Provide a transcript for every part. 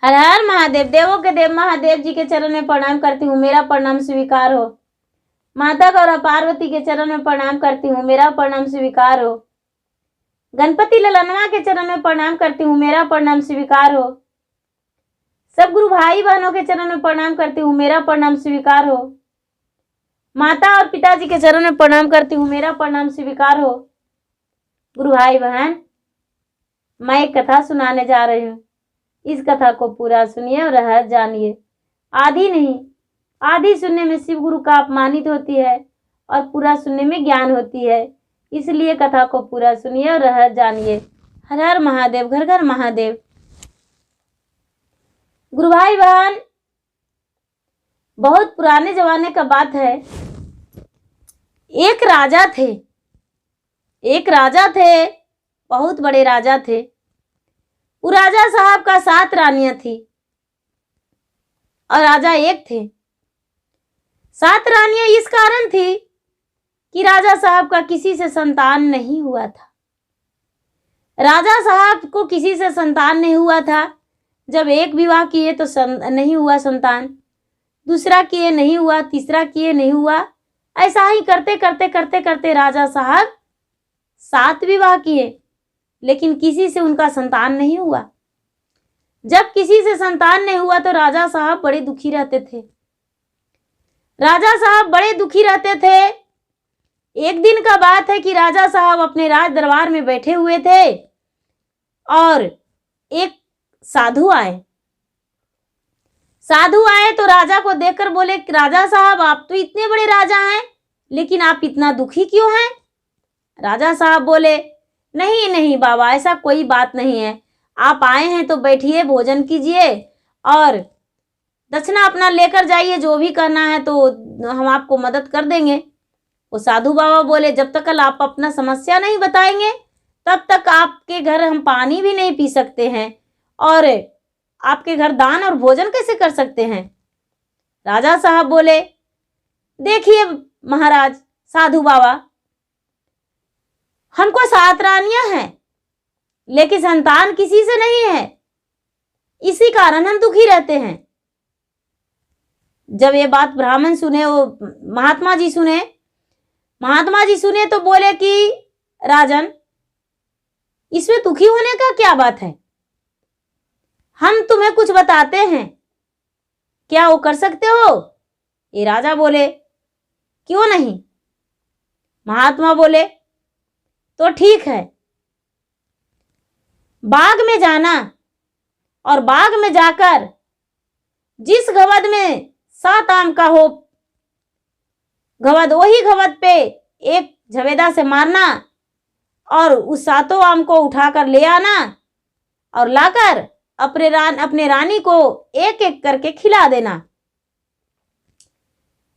हर हर महादेव। देवों के देव महादेव जी के चरण में प्रणाम करती हूँ, मेरा प्रणाम स्वीकार हो। माता गौरा पार्वती के चरण में प्रणाम करती हूँ, मेरा प्रणाम स्वीकार हो। गणपति ललनवा के चरण में प्रणाम करती हूँ, मेरा प्रणाम स्वीकार हो। सब गुरु भाई बहनों के चरण में प्रणाम करती हूँ, मेरा प्रणाम स्वीकार हो। माता और पिताजी के चरण में प्रणाम करती हूँ, मेरा प्रणाम स्वीकार हो। गुरु भाई बहन, मैं एक कथा सुनाने जा रही हूँ। इस कथा को पूरा सुनिए और रहस्य जानिए। आधी नहीं, आधी सुनने में शिव गुरु का अपमानित होती है और पूरा सुनने में ज्ञान होती है। इसलिए कथा को पूरा सुनिए और रहस्य जानिए। हर हर महादेव, घर घर महादेव। गुरु भाई बहन, बहुत पुराने जमाने का बात है। एक राजा थे, बहुत बड़े राजा थे। वो राजा साहब का 7 रानियां थी और राजा एक थे। 7 रानियां इस कारण थी कि राजा साहब का किसी से संतान नहीं हुआ था। राजा साहब को किसी से संतान नहीं हुआ था। जब एक विवाह किए तो नहीं हुआ संतान, दूसरा किए नहीं हुआ, तीसरा किए नहीं हुआ। ऐसा ही करते करते करते करते राजा साहब 7 विवाह किए, लेकिन किसी से उनका संतान नहीं हुआ। जब किसी से संतान नहीं हुआ तो राजा साहब बड़े दुखी रहते थे। एक दिन का बात है कि राजा साहब अपने राज दरबार में बैठे हुए थे और एक साधु आए तो राजा को देखकर बोले, राजा साहब आप तो इतने बड़े राजा हैं, लेकिन आप इतना दुखी क्यों हैं? राजा साहब बोले, नहीं नहीं बाबा, ऐसा कोई बात नहीं है। आप आए हैं तो बैठिए, भोजन कीजिए और दक्षिणा अपना लेकर जाइए। जो भी करना है तो हम आपको मदद कर देंगे। वो साधु बाबा बोले, जब तक आप अपना समस्या नहीं बताएंगे तब तक आपके घर हम पानी भी नहीं पी सकते हैं और आपके घर दान और भोजन कैसे कर सकते हैं? राजा साहब बोले, देखिए महाराज साधु बाबा, हमको 7 रानियां हैं लेकिन संतान किसी से नहीं है, इसी कारण हम दुखी रहते हैं। जब ये बात ब्राह्मण सुने, वो महात्मा जी सुने तो बोले कि राजन, इसमें दुखी होने का क्या बात है? हम तुम्हें कुछ बताते हैं, क्या वो कर सकते हो? ये राजा बोले, क्यों नहीं? महात्मा बोले, तो ठीक है, बाग में जाना और बाग में जाकर जिस गवद में 7 आम का हो गवद, वही गवद पे एक झवेदा से मारना और उस 7 आम को उठाकर ले आना और लाकर अपने रानी को एक एक करके खिला देना।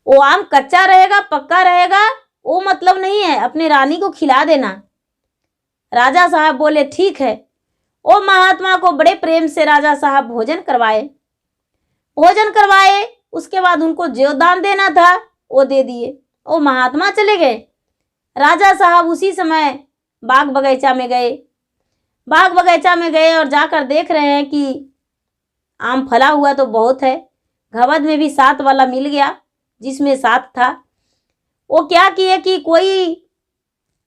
वो आम कच्चा रहेगा पक्का रहेगा वो मतलब नहीं है, अपने रानी को खिला देना। राजा साहब बोले, ठीक है। वो महात्मा को बड़े प्रेम से राजा साहब भोजन करवाए। उसके बाद उनको जो दान देना था वो दे दिए। वो महात्मा चले गए। राजा साहब उसी समय बाग बगीचा में गए और जाकर देख रहे हैं कि आम फला हुआ तो बहुत है। घवद में भी 7 वाला मिल गया, जिसमें 7 था। वो क्या किए कि कोई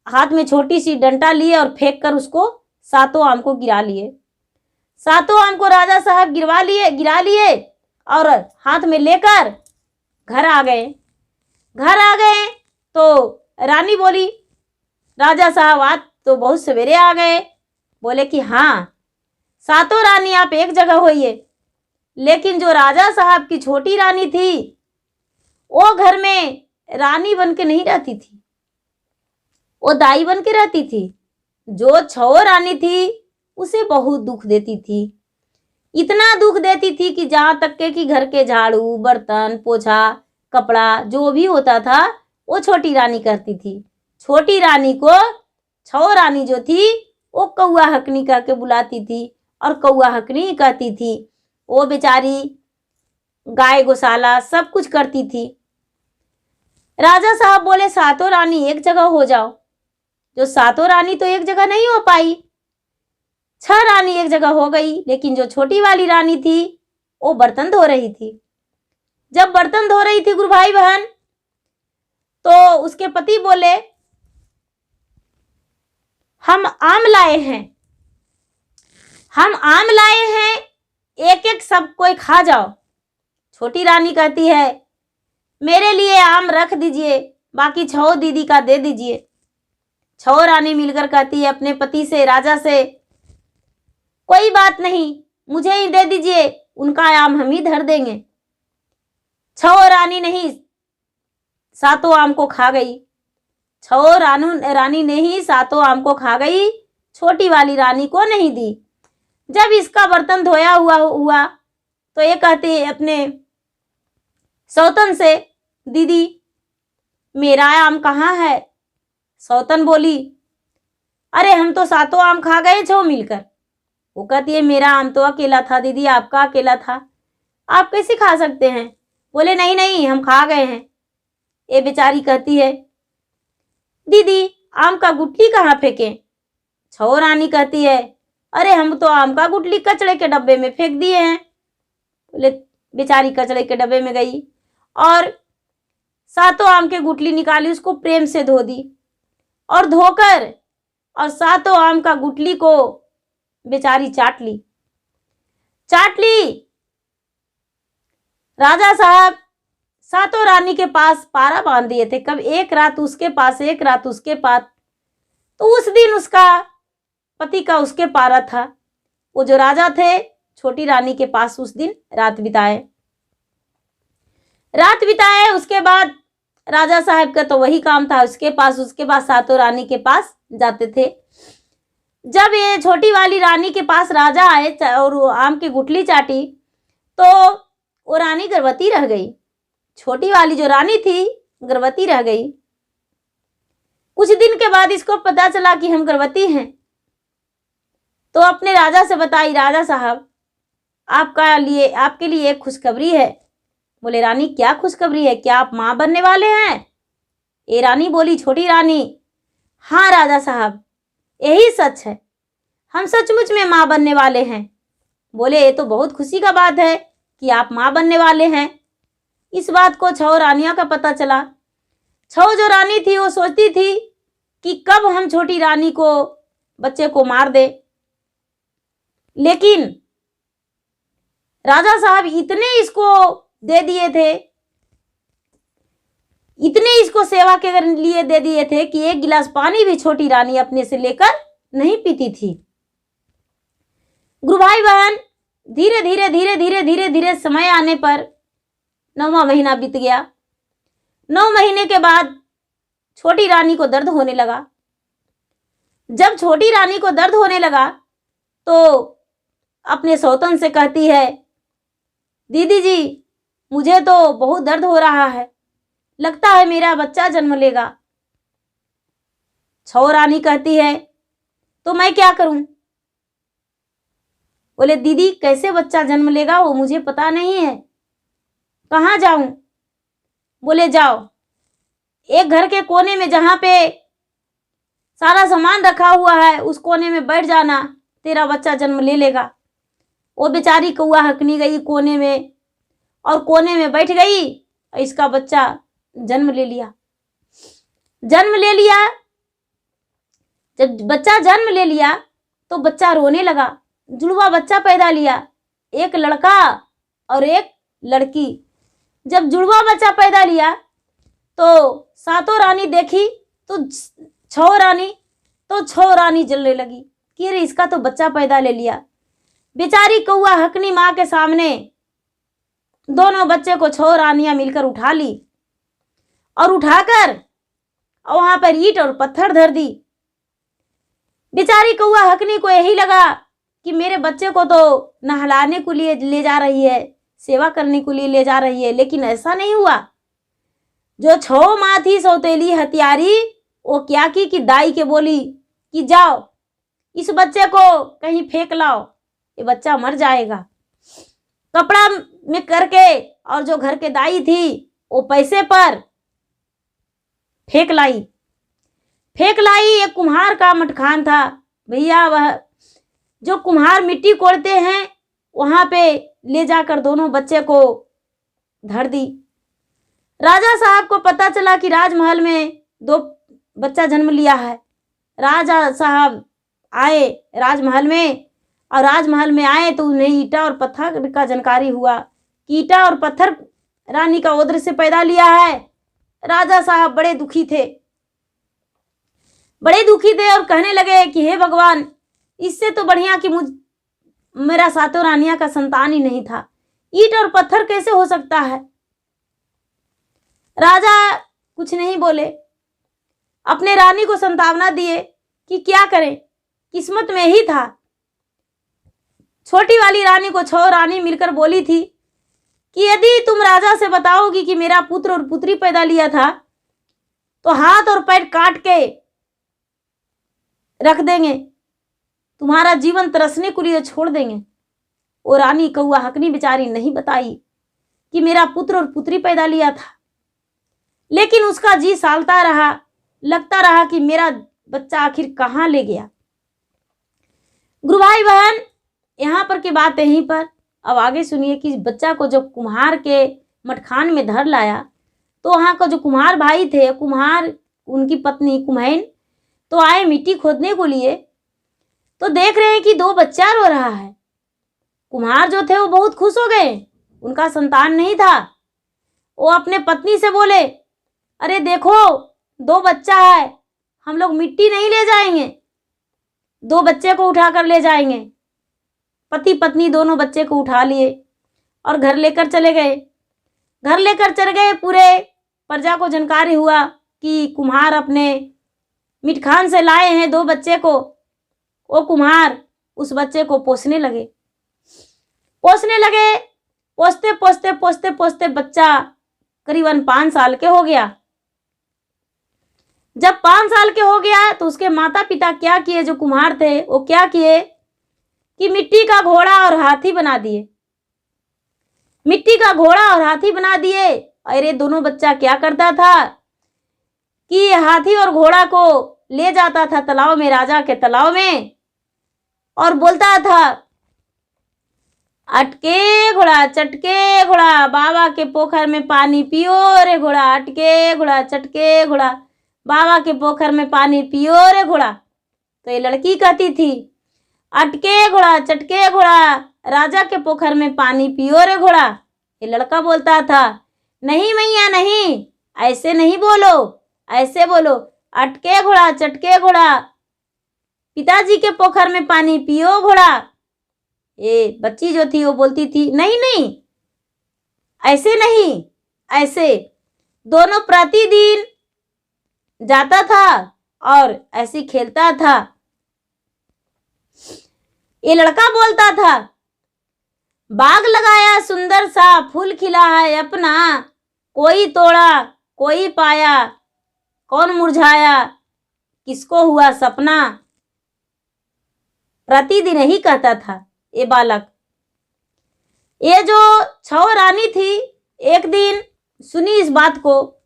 हाथ में छोटी सी डंडा लिए और फेंक कर उसको 7 आम को गिरा लिए। 7 आम को राजा साहब गिरा लिए और हाथ में लेकर घर आ गए तो रानी बोली, राजा साहब आज तो बहुत सवेरे आ गए। बोले कि हाँ, 7 रानी आप एक जगह होइए, लेकिन जो राजा साहब की छोटी रानी थी वो घर में रानी बन के नहीं रहती थी, वो दाई बन के रहती थी। जो 6 रानी थी उसे बहुत दुख देती थी, इतना दुख देती थी कि जहां तक के कि घर के झाड़ू बर्तन पोछा कपड़ा जो भी होता था वो छोटी रानी करती थी। छोटी रानी को 6 रानी जो थी वो कौआ हकनी कह के बुलाती थी और कौआ हकनी कहती थी। वो बेचारी गाय गौशाला सब कुछ करती थी। राजा साहब बोले, 7 रानी एक जगह हो जाओ। जो 7 रानी तो एक जगह नहीं हो पाई। 6 रानी एक जगह हो गई, लेकिन जो छोटी वाली रानी थी वो बर्तन धो रही थी। जब बर्तन धो रही थी गुरु भाई बहन, तो उसके पति बोले, हम आम लाए हैं, हम आम लाए हैं, एक एक सब कोई खा जाओ। छोटी रानी कहती है, मेरे लिए आम रख दीजिए, बाकी 6 दीदी का दे दीजिए। 6 रानी मिलकर कहती है अपने पति से, राजा से, कोई बात नहीं, मुझे ही दे दीजिए, उनका आम हम ही धर देंगे। 6 रानी नहीं, 7 आम को खा गई। 6 रानी ने ही 7 आम को खा गई, छोटी वाली रानी को नहीं दी। जब इसका बर्तन धोया हुआ तो ये कहती है अपने सौतन से, दीदी मेरा आम कहाँ है? सौतन बोली, अरे हम तो 7 आम खा गए 6 मिलकर। वो कहती है, मेरा आम तो अकेला था दीदी, आपका अकेला था, आप कैसे खा सकते हैं? बोले, नहीं नहीं, हम खा गए हैं। ये बेचारी कहती है, दीदी आम का गुठली कहाँ फेंके? 6 रानी कहती है, अरे हम तो आम का गुठली कचड़े के डब्बे में फेंक दिए हैं। बोले, बेचारी कचड़े के डब्बे में गई और 7 आम के गुठली निकाली, उसको प्रेम से धो दी और धोकर और 7 आम का गुठली को बेचारी चाट ली। राजा साहब 7 रानी के पास पारा बांध दिए थे, कब एक रात उसके पास एक रात उसके पास। तो उस दिन उसका पति का उसके पारा था। वो जो राजा थे छोटी रानी के पास उस दिन रात बिताए। उसके बाद राजा साहब का तो वही काम था, उसके बाद 7 रानी के पास जाते थे। जब ये छोटी वाली रानी के पास राजा आए और वो आम की गुठली चाटी तो वो रानी गर्भवती रह गई। छोटी वाली जो रानी थी गर्भवती रह गई। कुछ दिन के बाद इसको पता चला कि हम गर्भवती हैं, तो अपने राजा से बताई, राजा साहब आपके लिए एक खुशखबरी है। बोले, रानी क्या खुशखबरी है, क्या आप माँ बनने वाले हैं? ये रानी बोली, छोटी रानी, हाँ राजा साहब यही सच है, हम सचमुच में माँ बनने वाले हैं। बोले, ये तो बहुत खुशी का बात है कि आप माँ बनने वाले हैं। इस बात को 6 रानियों का पता चला। 6 जो रानी थी वो सोचती थी कि कब हम छोटी रानी को बच्चे को मार दे, लेकिन राजा साहब इतने इसको दे दिए थे, इतने इसको सेवा के लिए दे दिए थे कि एक गिलास पानी भी छोटी रानी अपने से लेकर नहीं पीती थी। गुरु भाई बहन, धीरे धीरे समय आने पर 9वां महीना बीत गया। 9 महीने के बाद छोटी रानी को दर्द होने लगा। जब छोटी रानी को दर्द होने लगा तो अपने सौतन से कहती है, दीदी जी मुझे तो बहुत दर्द हो रहा है, लगता है मेरा बच्चा जन्म लेगा। 6 रानी कहती है, तो मैं क्या करूं? बोले, दीदी कैसे बच्चा जन्म लेगा वो मुझे पता नहीं है, कहाँ जाऊं? बोले, जाओ एक घर के कोने में जहां पे सारा सामान रखा हुआ है उस कोने में बैठ जाना, तेरा बच्चा जन्म ले लेगा। वो बेचारी कौआ हकनी गई कोने में और कोने में बैठ गई, इसका बच्चा जन्म ले लिया। जब बच्चा जन्म ले लिया तो बच्चा रोने लगा। जुड़वा बच्चा पैदा लिया, एक लड़का और एक लड़की। जब जुड़वा बच्चा पैदा लिया तो 7 रानी देखी तो 6 रानी जलने लगी कि अरे इसका तो बच्चा पैदा ले लिया। बेचारी कौआ हकनी माँ के सामने दोनों बच्चे को 6 रानियां मिलकर उठा ली और उठाकर वहां पर ईंट और पत्थर धर दी। बेचारी कौआ हकनी को यही लगा कि मेरे बच्चे को तो नहलाने के लिए ले जा रही है, सेवा करने के लिए ले जा रही है, लेकिन ऐसा नहीं हुआ। जो 6 माँ थी सौतेली हथियारी, वो क्या की कि दाई के बोली कि जाओ इस बच्चे को कहीं फेंक लाओ, ये बच्चा मर जाएगा। कपड़ा में करके और जो घर के दाई थी वो पैसे पर फेंक लाई। एक कुम्हार का मटखान था भैया, वह जो कुम्हार मिट्टी कोड़ते हैं वहां पे ले जाकर दोनों बच्चे को धर दी। राजा साहब को पता चला कि राजमहल में 2 बच्चा जन्म लिया है। राजा साहब आए राजमहल में, और राजमहल में आए तो उन्हें ईटा और पत्थर का जानकारी हुआ कि ईटा और पत्थर रानी का उद्र से पैदा लिया है। राजा साहब बड़े दुखी थे और कहने लगे कि हे भगवान, इससे तो बढ़िया कि मेरा सातों रानियां का संतान ही नहीं था, ईट और पत्थर कैसे हो सकता है। राजा कुछ नहीं बोले, अपने रानी को सांत्वना दिए कि क्या करें, किस्मत में ही था। छोटी वाली रानी को 6 रानी मिलकर बोली थी कि यदि तुम राजा से बताओगी कि मेरा पुत्र और पुत्री पैदा लिया था तो हाथ और पैर काट के रख देंगे, तुम्हारा जीवन तरसने के लिए छोड़ देंगे। वो रानी कौआ हकनी बेचारी नहीं बताई कि मेरा पुत्र और पुत्री पैदा लिया था, लेकिन उसका जी सालता रहा, लगता रहा कि मेरा बच्चा आखिर कहाँ ले गया। गुरु भाई बहन, यहाँ पर की बात यहीं पर। अब आगे सुनिए कि बच्चा को जब कुम्हार के मटखान में धर लाया तो वहाँ का जो कुम्हार भाई थे, कुम्हार उनकी पत्नी कुम्हैन, तो आए मिट्टी खोदने को लिए, तो देख रहे हैं कि 2 बच्चा रो रहा है। कुम्हार जो थे वो बहुत खुश हो गए, उनका संतान नहीं था। वो अपने पत्नी से बोले, अरे देखो 2 बच्चा है, हम लोग मिट्टी नहीं ले जाएंगे, 2 बच्चे को उठाकर ले जाएंगे। पति पत्नी दोनों बच्चे को उठा लिए और घर लेकर चले गए। पूरे प्रजा को जानकारी हुआ कि कुम्हार अपने मिटखान से लाए हैं 2 बच्चे को। वो कुम्हार उस बच्चे को पोसने लगे। पोसते बच्चा करीबन 5 साल के हो गया। जब 5 साल के हो गया तो उसके माता पिता क्या किए, जो कुम्हार थे वो क्या किए कि मिट्टी का घोड़ा और हाथी बना दिए। अरे दोनों बच्चा क्या करता था कि हाथी और घोड़ा को ले जाता था तालाब में, राजा के तालाब में, और बोलता था, अटके घोड़ा चटके घोड़ा, बाबा के पोखर में पानी पियो रे घोड़ा, अटके घोड़ा चटके घोड़ा, बाबा के पोखर में पानी पियो रे घोड़ा। तो ये लड़की कहती थी, अटके घोड़ा चटके घोड़ा, राजा के पोखर में पानी पियो रे घोड़ा। ये लड़का बोलता था, नहीं मैया नहीं, ऐसे नहीं बोलो, ऐसे बोलो, अटके घोड़ा चटके घोड़ा, पिताजी के पोखर में पानी पियो घोड़ा। ये बच्ची जो थी वो बोलती थी, नहीं नहीं, ऐसे नहीं, ऐसे। दोनों प्रतिदिन जाता था और ऐसे खेलता था। ये लड़का बोलता था, बाग लगाया सुंदर सा, फूल खिला है अपना, कोई तोड़ा कोई पाया, कौन मुरझाया किसको हुआ सपना। प्रतिदिन यही कहता था ये बालक। ये जो 6 रानी थी, एक दिन सुनी इस बात को।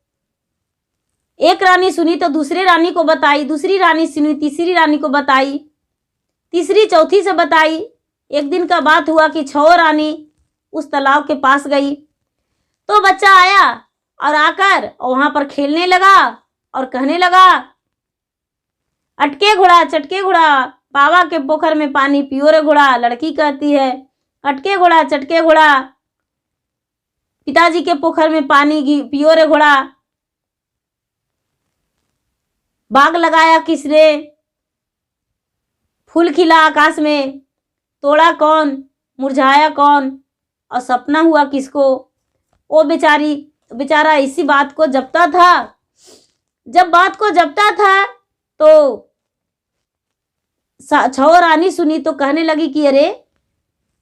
एक रानी सुनी तो दूसरी रानी को बताई, दूसरी रानी सुनी तीसरी रानी को बताई, तीसरी चौथी से बताई। एक दिन का बात हुआ कि 6 रानी उस तालाब के पास गई तो बच्चा आया और आकर वहां पर खेलने लगा और कहने लगा, अटके घोड़ा चटके घोड़ा, बाबा के पोखर में पानी पियो रे घोड़ा। लड़की कहती है, अटके घोड़ा चटके घोड़ा, पिताजी के पोखर में पानी पियो रे घोड़ा। बाग लगाया किसने, फूल खिला आकाश में, तोड़ा कौन मुरझाया कौन, और सपना हुआ किसको। वो बेचारा इसी बात को जपता था। जब बात को जपता था तो 6 रानी सुनी तो कहने लगी कि अरे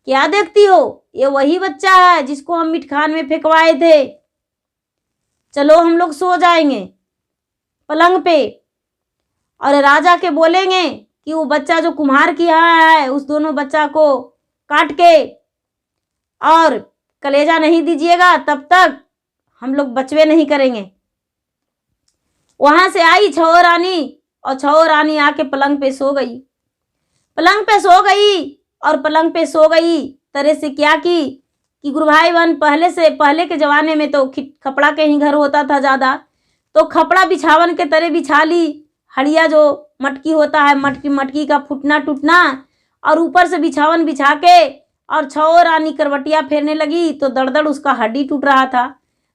क्या देखती हो, ये वही बच्चा है जिसको हम मिटखान में फेंकवाए थे। चलो हम लोग सो जाएंगे पलंग पे और राजा के बोलेंगे कि वो बच्चा जो कुम्हार की यहाँ है उस दोनों बच्चा को काट के और कलेजा नहीं दीजिएगा, तब तक हम लोग बचवे नहीं करेंगे। वहां से आई 6 रानी और 6 रानी आके पलंग पे सो गई। पलंग पे सो गई और पलंग पे सो गई तरह से क्या की कि गुरु भाई बहन पहले के ज़माने में तो खपड़ा के ही घर होता था ज़्यादा, तो खपड़ा बिछावन के तरह बिछा ली। हड़िया जो मटकी होता है, मटकी का फूटना टूटना, और ऊपर से बिछावन बिछा के और छो रानी करवटिया फेरने लगी तो दड़ उसका हड्डी टूट रहा था।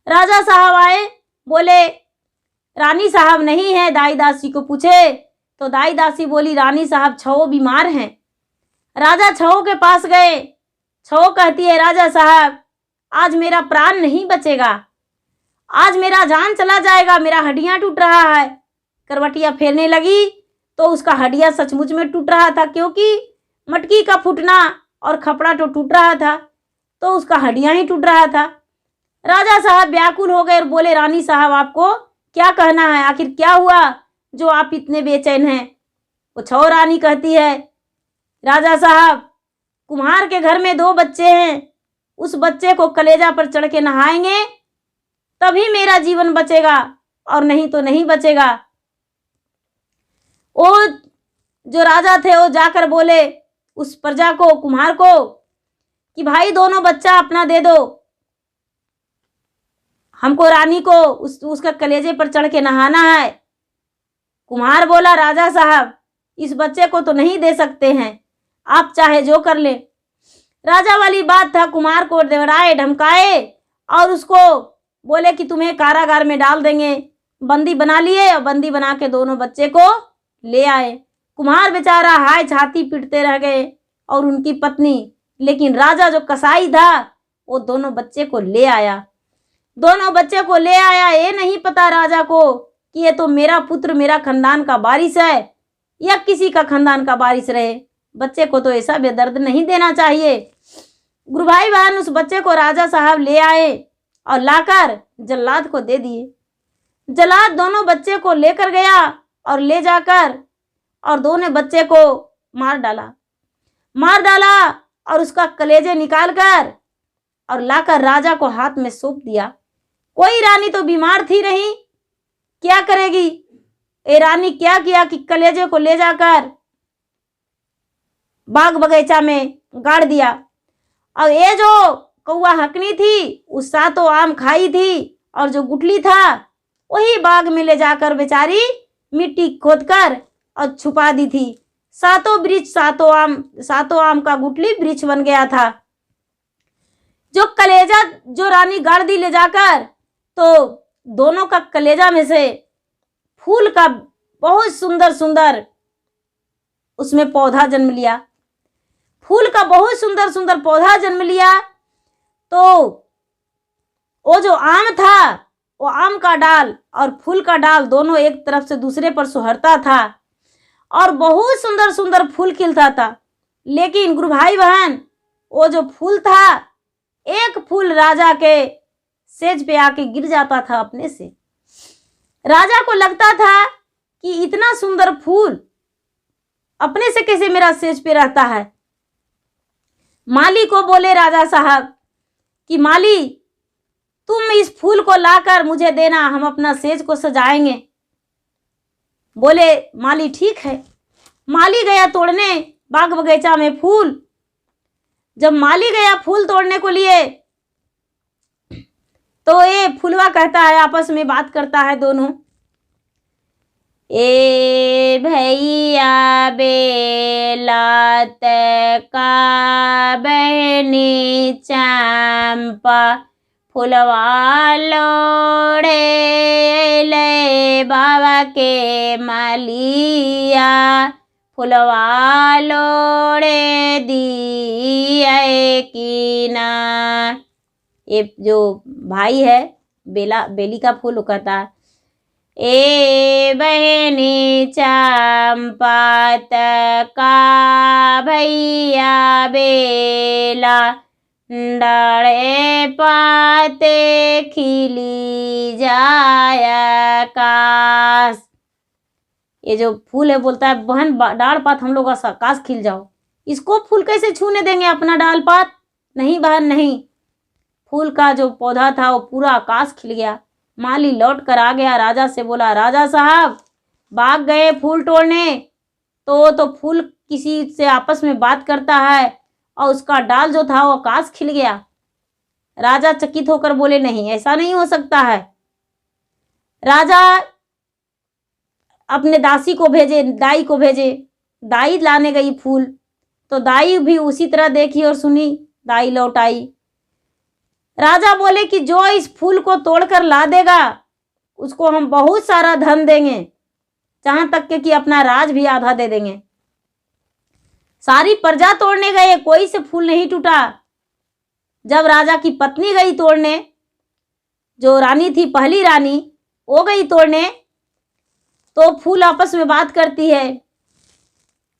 राजा साहब आए, बोले रानी साहब नहीं है, दाई दासी को पूछे तो दाई दासी बोली रानी साहब छो बीमार हैं। राजा छो के पास गए। छो कहती है राजा साहब आज मेरा प्राण नहीं बचेगा, आज मेरा जान चला जाएगा, मेरा हड्डियां टूट रहा है। करवटिया फेरने लगी तो उसका हड्डियां सचमुच में टूट रहा था, क्योंकि मटकी का फूटना और खपड़ा तो टूट रहा था तो उसका हड्डियां ही टूट रहा था। राजा साहब व्याकुल हो गए और बोले रानी साहब आपको क्या कहना है, आखिर क्या हुआ जो आप इतने बेचैन हैं। वो छो रानी कहती है राजा साहब कुम्हार के घर में 2 बच्चे हैं, उस बच्चे को कलेजा पर चढ़ के नहाएंगे तभी मेरा जीवन बचेगा और नहीं तो नहीं बचेगा। वो जो राजा थे वो जाकर बोले उस प्रजा को, कुम्हार को, कि भाई दोनों बच्चा अपना दे दो, हमको रानी को उसका कलेजे पर चढ़ के नहाना है। कुम्हार बोला राजा साहब इस बच्चे को तो नहीं दे सकते हैं, आप चाहे जो कर ले। राजा वाली बात था, कुम्हार को डराए धमकाए और उसको बोले कि तुम्हें कारागार में डाल देंगे। बंदी बना लिए और बंदी बना के दोनों बच्चे को ले आए। कुम्हार बेचारा हाय छाती पीटते रह गए और उनकी पत्नी, लेकिन राजा जो कसाई था वो दोनों बच्चे को ले आया। दोनों बच्चे को ले आया, ये नहीं पता राजा को कि ये तो मेरा पुत्र मेरा खानदान का वारिस है या किसी का खानदान का वारिस रहे। बच्चे को तो ऐसा बेदर्द नहीं देना चाहिए। गुरु भाई बहन उस बच्चे को राजा साहब ले आए और लाकर जल्लाद को दे दिए। जल्लाद दोनों बच्चे को लेकर गया और ले जाकर और दोनों बच्चे को मार डाला और उसका कलेजे निकाल कर और लाकर राजा को हाथ में सौंप दिया। कोई रानी तो बीमार थी नहीं, क्या करेगी। ये रानी क्या किया कि कलेजे को ले जाकर बाग बगीचा में गाड़ दिया। और ये जो कौवा हकनी थी उस 7 आम खाई थी और जो गुठली था वही बाग में ले जाकर बेचारी मिट्टी खोदकर और छुपा दी थी। 7 आम का गुठली वृक्ष बन गया था। जो कलेजा जो रानी गाड़ दी ले जाकर, तो दोनों का कलेजा में से फूल का बहुत सुंदर उसमें पौधा जन्म लिया। फूल का बहुत सुंदर पौधा जन्म लिया। तो वो जो आम था वो आम का डाल और फूल का डाल दोनों एक तरफ से दूसरे पर सुहरता था और बहुत सुंदर फूल खिलता था। लेकिन गुरु भाई बहन वो जो फूल था, एक फूल राजा के सेज पे आके गिर जाता था अपने से। राजा को लगता था कि इतना सुंदर फूल अपने से कैसे मेरा सेज पे रहता है। माली को बोले राजा साहब कि माली तुम इस फूल को लाकर मुझे देना, हम अपना सेज को सजाएंगे। बोले माली ठीक है। माली गया तोड़ने बाग बगीचा में फूल। जब माली गया फूल तोड़ने को लिए तो ये फूलवा कहता है, आपस में बात करता है दोनों, ए भैया बेलात का बहनी चंपा फुलवा लोड़े ले बाबा के मालिया फुलवा लोड़े दिए कीना। ये जो भाई है बेली का फूल कहता है, ए बहनी चंपात का भैया बेला डाले पाते खिली जाया काश। ये जो फूल है बोलता है बहन डाल पात हम लोग का काश खिल जाओ। इसको फूल कैसे छूने देंगे अपना डाल पात? नहीं बहन नहीं। फूल का जो पौधा था वो पूरा आकाश खिल गया। माली लौट कर आ गया, राजा से बोला राजा साहब बाग गए फूल तोड़ने तो फूल किसी से आपस में बात करता है और उसका डाल जो था वो आकाश खिल गया। राजा चकित होकर बोले, नहीं, ऐसा नहीं हो सकता है। राजा अपने दासी को भेजे, दाई को भेजे। दाई लाने गई फूल, तो दाई भी उसी तरह देखी और सुनी। दाई लौट आई। राजा बोले कि जो इस फूल को तोड़कर ला देगा उसको हम बहुत सारा धन देंगे, जहां तक के कि अपना राज भी आधा दे देंगे। सारी प्रजा तोड़ने गए, कोई से फूल नहीं टूटा। जब राजा की पत्नी गई तोड़ने, जो रानी थी, पहली रानी, वो गई तोड़ने, तो फूल आपस में बात करती है,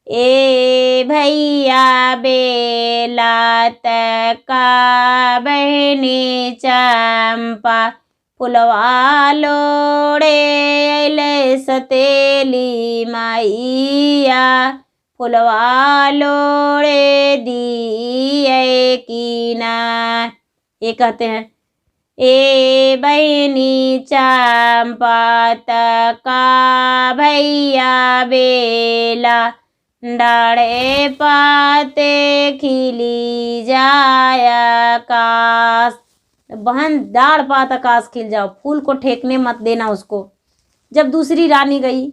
ए भैया बेला तका बहनी चंपा, फुलवा लोड़े अइले सतेली माइया, फुलवा लोड़े दिए कीना। ये कहते हैं, ए बहनी चंपा तका भैया बेला, डाढ़े पाते खिली जाया काश। बहन, डाढ़ पात आकाश खिल जाओ, फूल को ठेकने मत देना उसको। जब दूसरी रानी गई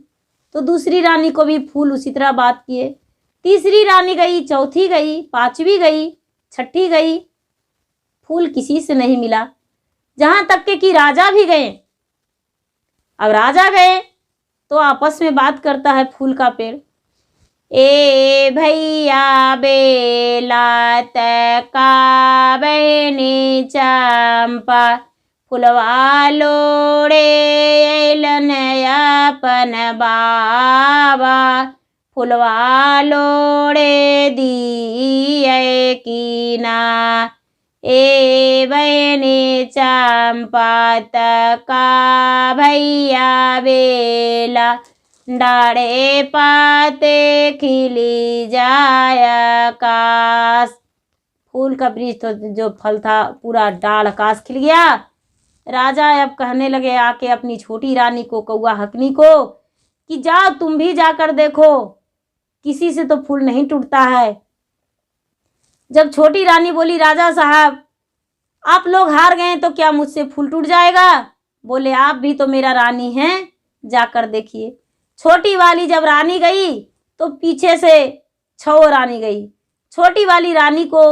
तो दूसरी रानी को भी फूल उसी तरह बात किए। तीसरी रानी गई, चौथी गई, पांचवी गई, छठी गई, फूल किसी से नहीं मिला, जहां तक के कि राजा भी गए। अब राजा गए तो आपस में बात करता है फूल का पेड़, ए भैया बेला तका बहनी चंपा, फुलवा लोड़े अइलन अपन बाबा, फुलवा लोड़े दिए कीना। ए बहनी चंपा तका भैया बेला, डाढ़े पाते खिली जाया काश। फूल का वृक्ष तो जो फल था पूरा डाढ़ आकाश खिल गया। राजा अब कहने लगे आके अपनी छोटी रानी को, कौआ हकनी को, कि जाओ तुम भी जाकर देखो, किसी से तो फूल नहीं टूटता है। जब छोटी रानी बोली, राजा साहब आप लोग हार गए तो क्या मुझसे फूल टूट जाएगा? बोले, आप भी तो मेरा रानी हैं, जाकर देखिए। छोटी वाली जब रानी गई तो पीछे से छो रानी गई। छोटी वाली रानी को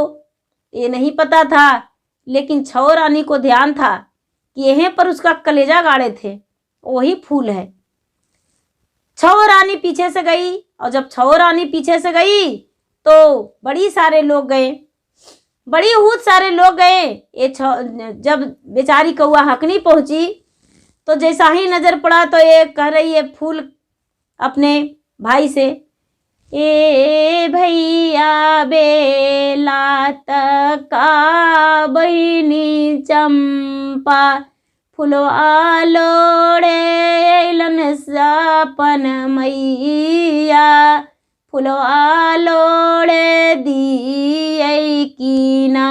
ये नहीं पता था, लेकिन छो रानी को ध्यान था कि यहीं पर उसका कलेजा गाड़े थे, वही फूल है। छो रानी पीछे से गई, और जब छो रानी पीछे से गई तो बड़ी सारे लोग गए, बड़ी बहुत सारे लोग गए। ये जब बेचारी कौआ हकनी पहुंची तो जैसा ही नजर पड़ा तो ये कह रही है फूल अपने भाई से, ए भैया बेला तका बहिनी चंपा, फुलवा लोड़े अइलन सपन मैया, फुलवा लोड़े दिए कीना।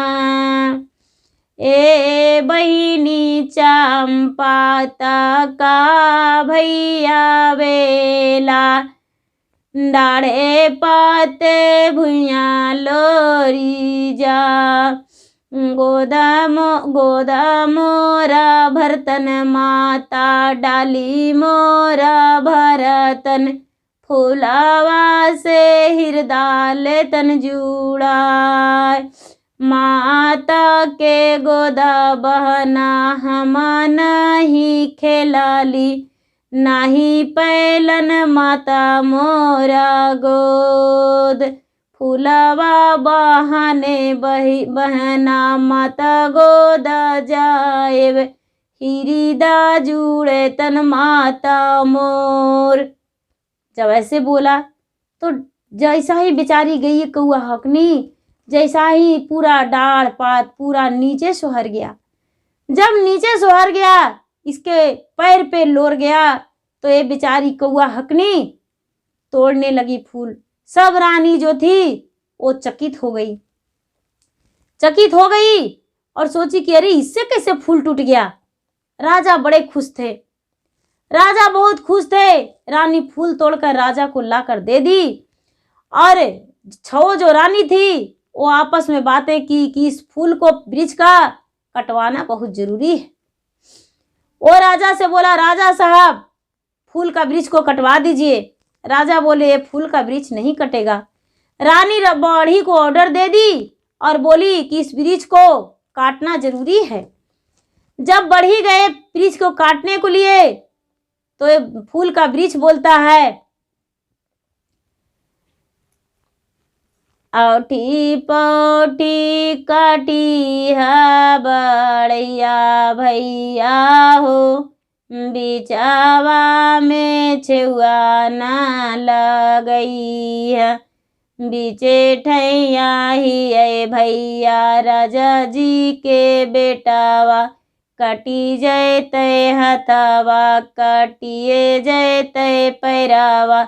ए बहिनी चंपा तका भैया बेला, डाढ़े पाते भुइया लोरी जा, गोदा मोरा भरतन माता, डाली मोरा भरतन, फुलावा से हृदय तन जुड़ा, माता के गोदा बहना हम नहीं खेलाली, नाही पैलन माता मोरा गोद, फुलवा बहाने बहना माता गोदा जाएब, हिरिदा जुड़े तन माता मोर। जब ऐसे बोला तो जैसा ही बेचारी गई कौआ हकनी, जैसा ही पूरा डाढ़ पात पूरा नीचे सोहर गया। जब नीचे सोहर गया, इसके पैर पे लोर गया, तो ये बेचारी कौआ हकनी तोड़ने लगी फूल। सब रानी जो थी वो चकित हो गई और सोची कि अरे इससे कैसे फूल टूट गया। राजा बड़े खुश थे, राजा बहुत खुश थे। रानी फूल तोड़कर राजा को लाकर दे दी और छो जो रानी थी वो आपस में बातें की कि इस फूल को वृक्ष का कटवाना बहुत जरूरी है। वो राजा से बोला, राजा साहब फूल का वृक्ष को कटवा दीजिए। राजा बोले, ये फूल का वृक्ष नहीं कटेगा। रानी बढ़ी को ऑर्डर दे दी और बोली कि इस वृक्ष को काटना जरूरी है। जब बढ़ी गए वृक्ष को काटने को लिए तो ये फूल का वृक्ष बोलता है, औठी पौठी काटी है बड़ैया भैया हो, बिचावा में छुआ ना लगई है, बीचे ठैया ही है भैया राजा जी के बेटावा, कटी जैते हथवा कटिए जैते पैरावा,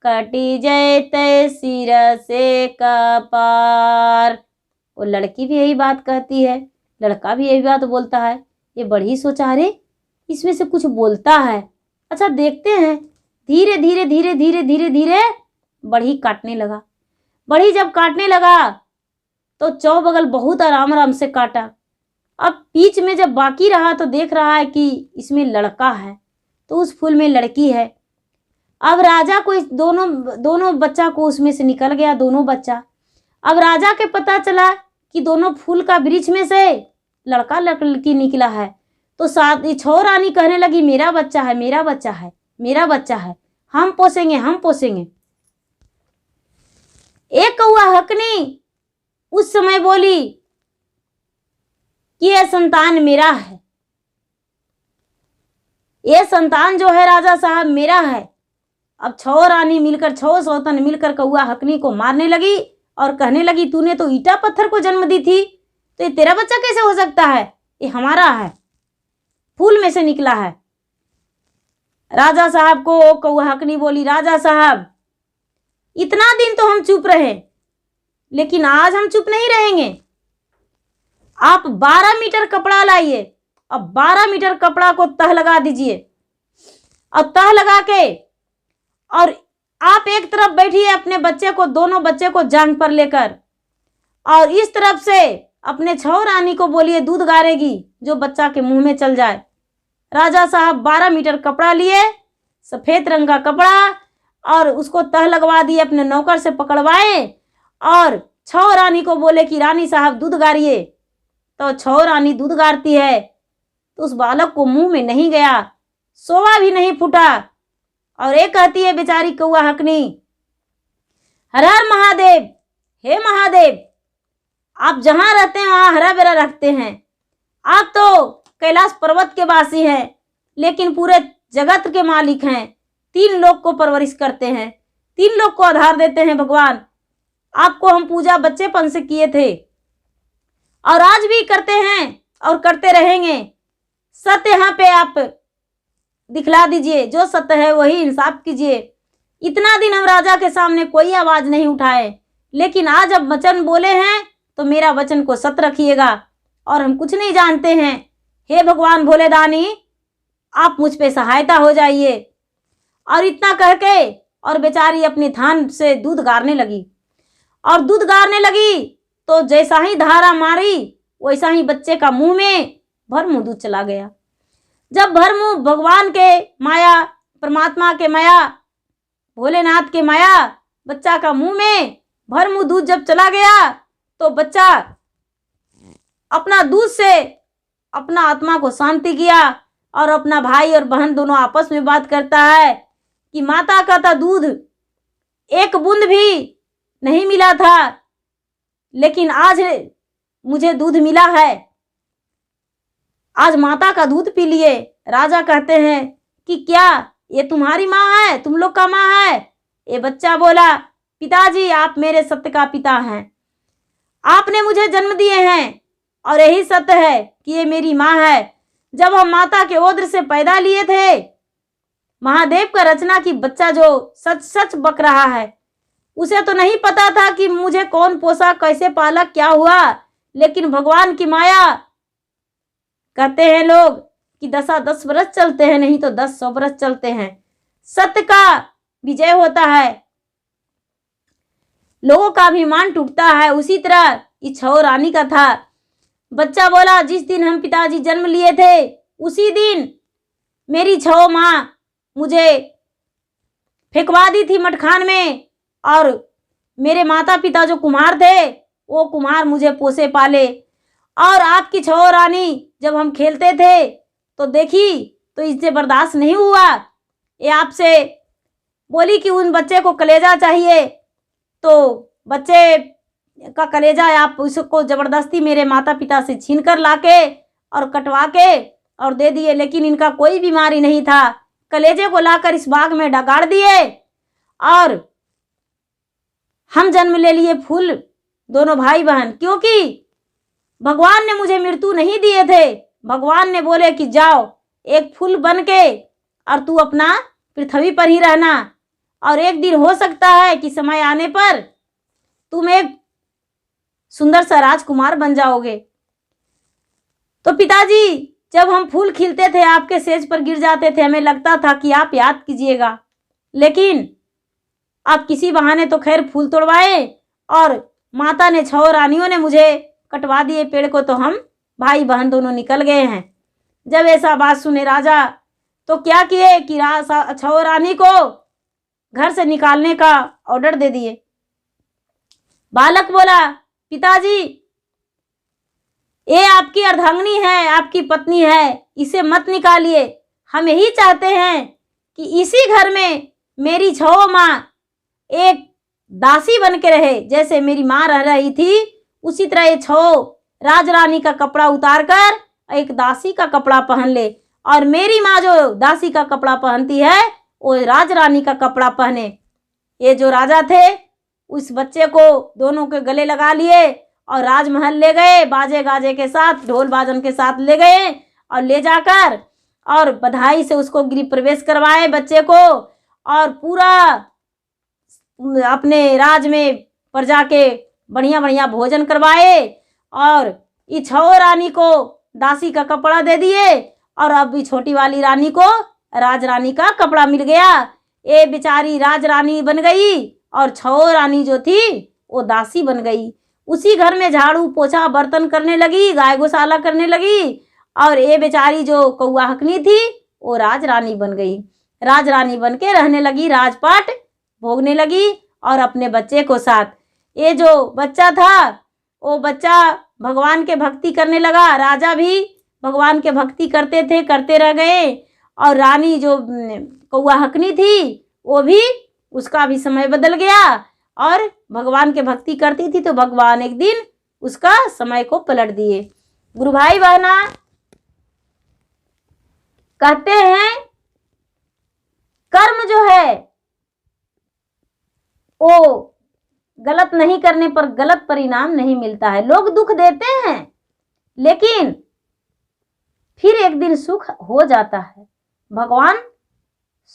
कटी जैते सिर से कपार। वो लड़की भी यही बात कहती है, लड़का भी यही बात बोलता है। ये बढ़ी सोचा, अरे इसमें से कुछ बोलता है, अच्छा देखते हैं। धीरे धीरे धीरे धीरे धीरे धीरे बढ़ी काटने लगा। बढ़ी जब काटने लगा तो चौबगल बहुत आराम आराम से काटा। अब बीच में जब बाकी रहा तो देख रहा है कि इसमें लड़का है, तो उस फूल में लड़की है। अब राजा को इस दोनों बच्चा को उसमें से निकल गया, दोनों बच्चा। अब राजा के पता चला कि दोनों फूल का वृक्ष में से लड़का लड़की निकला है, तो साथ ही छो रानी कहने लगी, मेरा बच्चा है, मेरा बच्चा है, मेरा बच्चा है, हम पोसेंगे, हम पोसेंगे। एक कौआ हकनी उस समय बोली कि यह संतान मेरा है, यह संतान जो है राजा साहब मेरा है। अब छो रानी मिलकर, छो सौतन मिलकर कौआ हकनी को मारने लगी और कहने लगी, तूने तो ईटा पत्थर को जन्म दी थी, तो ये तेरा बच्चा कैसे हो सकता है, ये हमारा है, फूल में से निकला है। राजा साहब को कौआ हकनी बोली, राजा साहब इतना दिन तो हम चुप रहे, लेकिन आज हम चुप नहीं रहेंगे। आप 12 मीटर कपड़ा लाइए, अब 12 मीटर कपड़ा को तह लगा दीजिए, और तह लगा के और आप एक तरफ बैठिए अपने बच्चे को, दोनों बच्चे को जांघ पर लेकर, और इस तरफ से अपने छो रानी को बोलिए दूध गारेगी, जो बच्चा के मुंह में चल जाए। राजा साहब 12 मीटर कपड़ा लिए, सफेद रंग का कपड़ा, और उसको तह लगवा दिए, अपने नौकर से पकड़वाए और छो रानी को बोले कि रानी साहब दूध गारिए। तो छो रानी दूध गारती है, तो उस बालक को मुंह में नहीं गया, सोवा भी नहीं फूटा, और एक कहती है बेचारी कौआ हकनी, हर हर महादेव, हे महादेव, आप जहां रहते हैं वहां हरा भरा रखते हैं, आप तो कैलाश पर्वत के वासी हैं, लेकिन पूरे जगत के मालिक हैं, 3 लोग को परवरिश करते हैं, 3 लोग को आधार देते हैं भगवान। आपको हम पूजा बच्चेपन से किए थे और आज भी करते हैं और करते रहेंगे। सत्य यहाँ पे आप दिखला दीजिए, जो सत्य है वही इंसाफ कीजिए। इतना दिन हम राजा के सामने कोई आवाज नहीं उठाए, लेकिन आज अब वचन बोले हैं तो मेरा वचन को सत्य रखिएगा, और हम कुछ नहीं जानते हैं। हे भगवान भोले दानी, आप मुझ पे सहायता हो जाइए। और इतना कह के और बेचारी अपनी थान से दूध गारने लगी, और दूध गारने लगी तो जैसा ही धारा मारी वैसा ही बच्चे का मुंह में भरमुंह दूध चला गया। जब भरमुंह भगवान के माया, परमात्मा के माया, भोलेनाथ के माया बच्चा का मुंह में भरमुंह दूध जब चला गया, तो बच्चा अपना दूध से अपना आत्मा को शांति किया, और अपना भाई और बहन दोनों आपस में बात करता है कि माता का था दूध एक बूंद भी नहीं मिला था, लेकिन आज मुझे दूध मिला है, आज माता का दूध पी लिए। राजा कहते हैं कि क्या ये तुम्हारी माँ है, तुम लोग का माँ है? ये बच्चा बोला, पिताजी आप मेरे सत्य का पिता हैं, आपने मुझे जन्म दिए हैं, और यही सत्य है कि ये मेरी माँ है। जब हम माता के ओद्र से पैदा लिए थे, महादेव का रचना की बच्चा जो सच सच बक रहा है, उसे तो नहीं पता था कि मुझे कौन पोसा, कैसे पाला, क्या हुआ, लेकिन भगवान की माया। कहते हैं लोग कि 10 बरस चलते हैं, नहीं तो 100 बरस चलते हैं, सत्य का विजय होता है। लोगों का अभिमान टूटता है, उसी तरह इस छहो रानी का था। बच्चा बोला, जिस दिन हम पिताजी जन्म लिए थे उसी दिन मेरी छहो माँ मुझे फेंकवा दी थी मटखान में, और मेरे माता पिता जो कुम्हार थे वो कुम्हार मुझे पोसे पाले। और आपकी छहो रानी जब हम खेलते थे तो देखी तो इससे बर्दाश्त नहीं हुआ, ये आपसे बोली कि उन बच्चे को कलेजा चाहिए, तो बच्चे का कलेजा आप उसको ज़बरदस्ती मेरे माता पिता से छीन कर लाके और कटवा के और दे दिए। लेकिन इनका कोई बीमारी नहीं था, कलेजे को लाकर इस बाग में गाड़ दिए और हम जन्म ले लिए फूल, दोनों भाई बहन। क्योंकि भगवान ने मुझे मृत्यु नहीं दिए थे, भगवान ने बोले कि जाओ एक फूल बन के और तू अपना पृथ्वी पर ही रहना, और एक दिन हो सकता है कि समय आने पर तुम एक सुंदर सा राजकुमार बन जाओगे। तो पिताजी जब हम फूल खिलते थे आपके सेज पर गिर जाते थे, हमें लगता था कि आप याद कीजिएगा, लेकिन आप किसी बहाने तो खैर फूल तोड़वाए और माता ने छहो रानियों ने मुझे कटवा दिए पेड़ को, तो हम भाई बहन दोनों निकल गए हैं। जब ऐसा बात सुने राजा तो क्या किए कि छहो रानी को घर से निकालने का ऑर्डर दे दिए। बालक बोला, पिताजी ये आपकी अर्धांगिनी है, आपकी पत्नी है, इसे मत निकालिए। हम यही चाहते हैं कि इसी घर में मेरी छहो माँ एक दासी बन के रहे, जैसे मेरी माँ रह रही थी उसी तरह ये छहो राजरानी का कपड़ा उतार कर एक दासी का कपड़ा पहन ले, और मेरी माँ जो दासी का कपड़ा पहनती है वो राजरानी का कपड़ा पहने। ये जो राजा थे उस बच्चे को दोनों के गले लगा लिए और राजमहल ले गए, बाजे गाजे के साथ, ढोल बाजन के साथ ले गए और ले जाकर और बधाई से उसको गृह प्रवेश करवाए बच्चे को, और पूरा अपने राज में प्रजा के बढ़िया बढ़िया भोजन करवाए, और इस छहो रानी को दासी का कपड़ा दे दिए, और अब इस छोटी वाली रानी को राजरानी का कपड़ा मिल गया। ये बेचारी राजरानी बन गई और छहो रानी जो थी वो दासी बन गई। उसी घर में झाड़ू पोछा बर्तन करने लगी, गाय गौशाला करने लगी, और ये बेचारी जो कौआ हकनी थी वो राजरानी बन गई। राजरानी बन के रहने लगी, राजपाट भोगने लगी और अपने बच्चे को साथ। ये जो बच्चा था वो बच्चा भगवान के भक्ति करने लगा, राजा भी भगवान के भक्ति करते थे, करते रह गए, और रानी जो कौआ हकनी थी वो भी, उसका भी समय बदल गया और भगवान के भक्ति करती थी, तो भगवान एक दिन उसका समय को पलट दिए। गुरु भाई बहना कहते हैं कर्म जो है वो गलत नहीं करने पर गलत परिणाम नहीं मिलता है। लोग दुख देते हैं लेकिन फिर एक दिन सुख हो जाता है, भगवान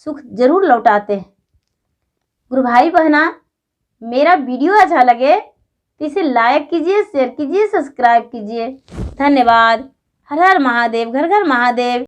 सुख जरूर लौटाते हैं। गुरु भाई बहना मेरा वीडियो अच्छा लगे तो इसे लाइक कीजिए, शेयर कीजिए, सब्सक्राइब कीजिए। धन्यवाद। हर हर महादेव, घर घर महादेव।